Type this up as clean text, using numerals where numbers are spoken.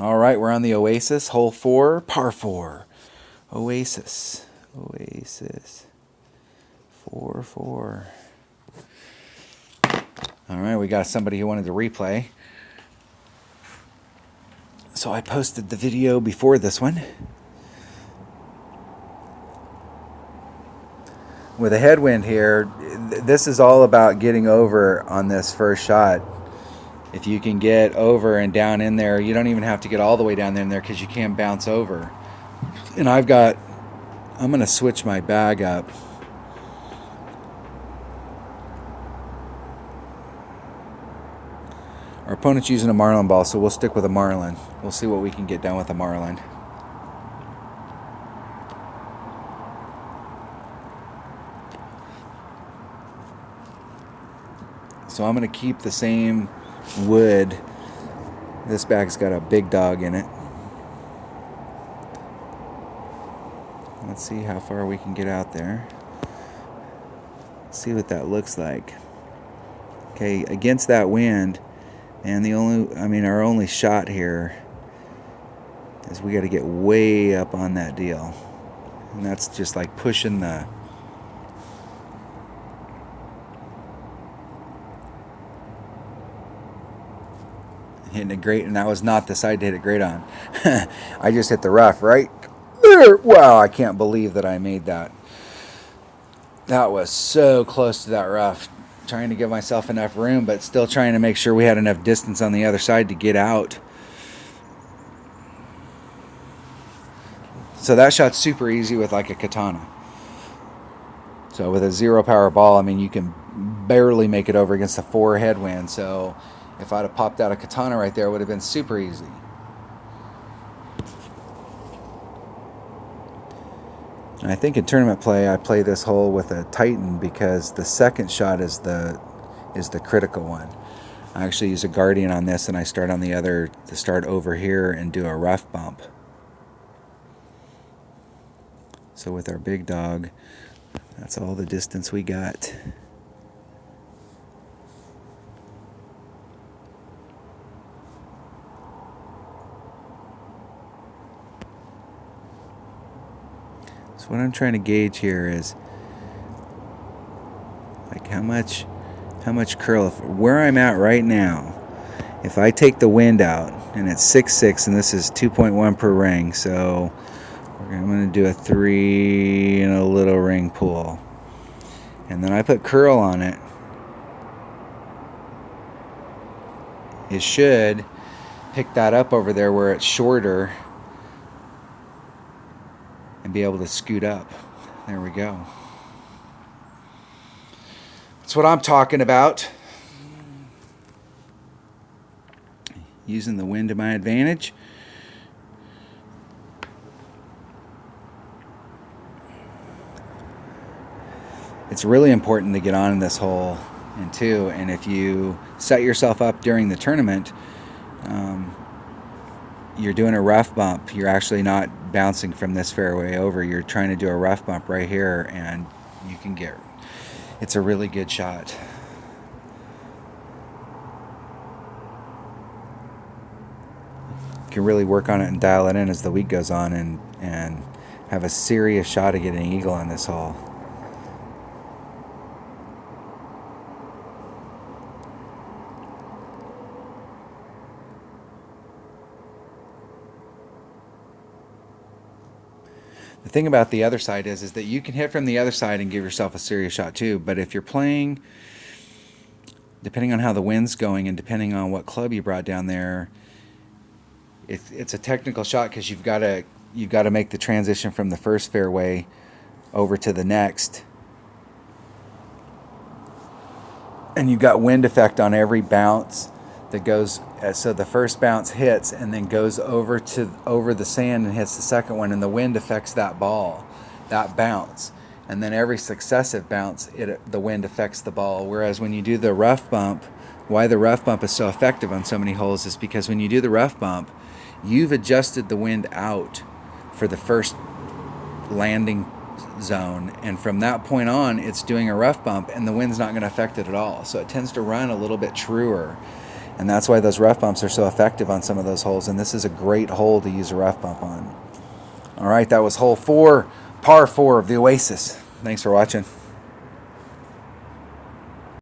All right, we're on the Oasis, hole 4, par 4. Oasis, 4, 4. All right, we got somebody who wanted to replay. So I posted the video before this one. With a headwind here, this is all about getting over on this first shot. If you can get over and down in there, you don't even have to get all the way down in there because you can bounce over. And I'm going to switch my bag up. Our opponent's using a marlin ball, so we'll stick with a marlin. We'll see what we can get done with a marlin. So I'm going to keep the same wood. This bag's got a big dog in it. Let's see how far we can get out there. See what that looks like. Okay, against that wind, and our only shot here is we got to get way up on that deal. And that's just like pushing the hitting it great, and that was not the side to hit it great on. I just hit the rough right there. Wow, I can't believe that I made that. That was so close to that rough. Trying to give myself enough room, but still trying to make sure we had enough distance on the other side to get out. So that shot's super easy with like a katana. So with a 0 power ball, I mean, you can barely make it over against a 4 headwind. So if I'd have popped out a katana right there, it would have been super easy. And I think in tournament play, I play this hole with a Titan because the second shot is the critical one. I actually use a Guardian on this, and I start on the other to start over here and do a rough bump. So with our big dog, that's all the distance we got. So what I'm trying to gauge here is like how much curl. Where I'm at right now, if I take the wind out, and it's 6.6, and this is 2.1 per ring, so I'm going to do a 3 and a little ring pull. And then I put curl on it. It should pick that up over there where it's shorter and be able to scoot up. There we go. That's what I'm talking about. Using the wind to my advantage. It's really important to get on in this hole and two, and if you set yourself up during the tournament, you're doing a rough bump. You're actually not bouncing from this fairway over. You're trying to do a rough bump right here, and you can get. It's a really good shot. You can really work on it and dial it in as the week goes on, and have a serious shot at getting an eagle on this hole. The thing about the other side is that you can hit from the other side and give yourself a serious shot too. But if you're playing, depending on how the wind's going and depending on what club you brought down there, it's a technical shot because you've got to make the transition from the first fairway over to the next, and you've got wind effect on every bounce that goes. So the first bounce hits and then goes over the sand and hits the second one, and the wind affects that ball, that bounce, and then every successive bounce, the wind affects the ball. Whereas when you do the rough bump, why the rough bump is so effective on so many holes is because when you do the rough bump, you've adjusted the wind out for the first landing zone, and from that point on, it's doing a rough bump, and the wind's not going to affect it at all. So it tends to run a little bit truer. And that's why those rough bumps are so effective on some of those holes. And this is a great hole to use a rough bump on. All right, that was hole 4, par 4 of the Oasis. Thanks for watching.